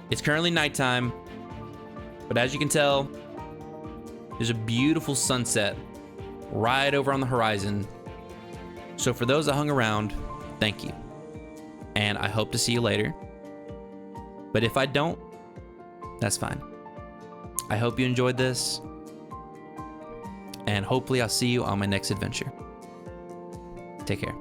It's currently nighttime, but as you can tell, there's a beautiful sunset right over on the horizon. So for those that hung around, thank you. And I hope to see you later. But if I don't, that's fine. I hope you enjoyed this. And hopefully I'll see you on my next adventure. Take care.